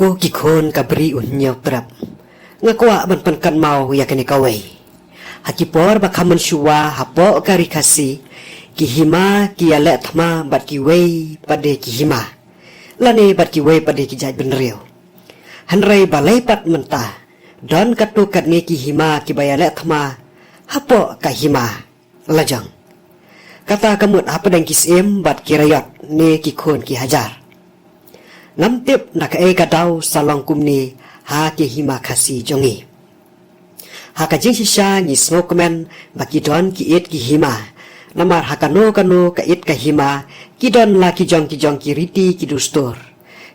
Ko kikon kabri unyaw trap. Nga kwa ban pankan mau ya kani kawai. Hakipor bakaman syuwa hapo kari kasi. Kihima kiale thma bat kiwei pade kihima. Lani bat kiwei pade kijai benriu. Hanrai balai pat mentah. Don katu kat ni kihima kibayale thma. Hapo kahima. Lajang. Kata kamut apa dan kisim bat kirayot ni kikon kihajar. Namtip nak kadau salong kumni ha kihima kasi jongi. Ha kajing sisa ni smokeman baki don ki it kihima. Namar hakano kano ka it kahima kidon la kijong ki riti ki dustur.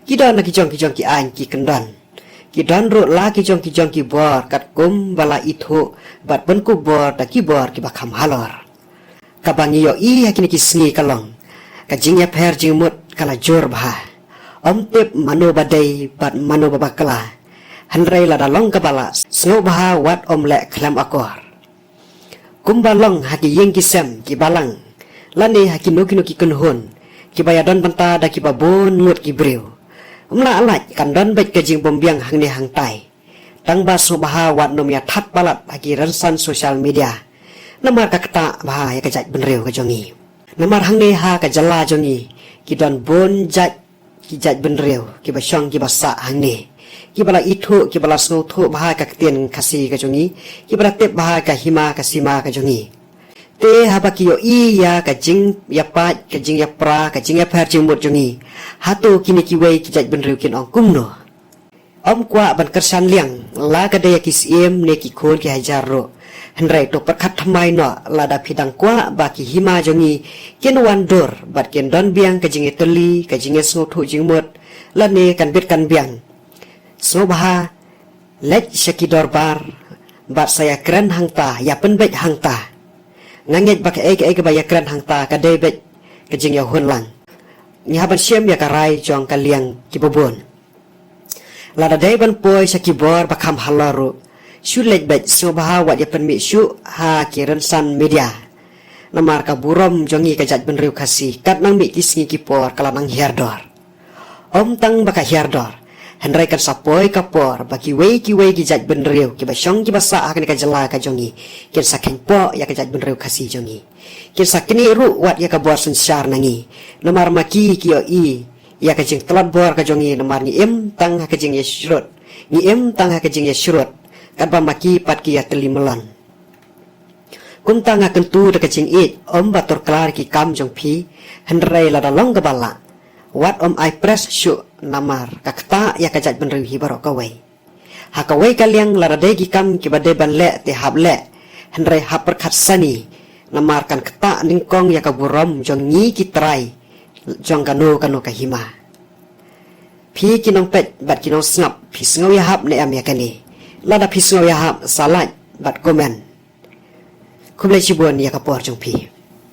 Kidon la kijong ki an ki kendon. Kidon ro la kijong ki bor kat kum bala itho bat benku bor ta ki bor ki bakam halor. Kabangi yo i hakini kisngi kalong. Kajing ya per jingmut kala jor bah. Om tip mano badai bat mano babakala. Hanrai la dalong kabala snow baha wat om lek klam akor. Kumbalong haki yeng kisem ki balang. Lani haki nuki kenhun. Ki bayadon banta da ki babon ngut ki briu. Umla alat kandon baik kajing bombiang hang ni hang tai. Tang ba snow baha wat nom ya that balat haki ransan sosial media. Namar kakta baha ya kajat benriu kajongi. Namar hang ni ha kajala jongi. Ki don bon jat kijat benriu ki basyong ki basa hang ni ki bala itu ki bala snow thu baha ka ktien kasi ka jongi ki bala tep baha ka hima kasima ka jongi te haba ki yo i ya ka jing ya pa ka jing ya pra ka jing ya phar jing mut jongi hatu kini ki wei kijat benriu kin ong kumno om kwa ban kersan liang la ka de ki sim ne ki khon ki hajar ro Henry to perkat thamai no lada pidang kwa baki hima jongi ken wan dor bat ken don biang ka jinge teli ka jinge sno thu jingmut lane kan bit kan biang so baha lek shaki dorbar bat saya keren hangta ya penbet hangta nganget bak ek ba ya keren hangta ka debet ka jinge hunlang ni haban siam ya karai jong kaliang kibobon lada deban poi shaki bor bakam halaru Syulek bet sobaha wat ya penmi syu ha kiran san media. Namar ka burom jongi kajat benriu kasih kat nang mi kisngi kipor kala nang hiardor. Om tang baka hiardor. Henrai kan sapoi kapor baki wei kijat benriu ki basyong ki basa akan ka jela ka jongi. Kin saking po ya kajat benriu kasih jongi. Kin sakini ru wat ya ka bor sensyar nangi. Namar maki ki yo i ya kajing telat bor ka jongi namar ni im tang ha kajing ya syurut. Ni im tang ha kajing ya syurut. Kadba maki pat ki ya teli melan. Kuntang akan tu de kacing it om batur kelar ki kam jong pi henrai la dalong gebala. Wat om I press syu namar kakta ya kajat benriu hi barok kawai. Ha kawai kaliang la radai ki kam ki bade ban le te hab le. Henrai hab perkat sani namar kan kata ningkong ya kaburom jong ngi ki trai jong kano ka hima. Pi kinong pet bat kinong snap pi sngaw ya hab ne am ya kani. Lada pisau ya hap salat bat komen. Kumlai cibuan ya kapor jong pi.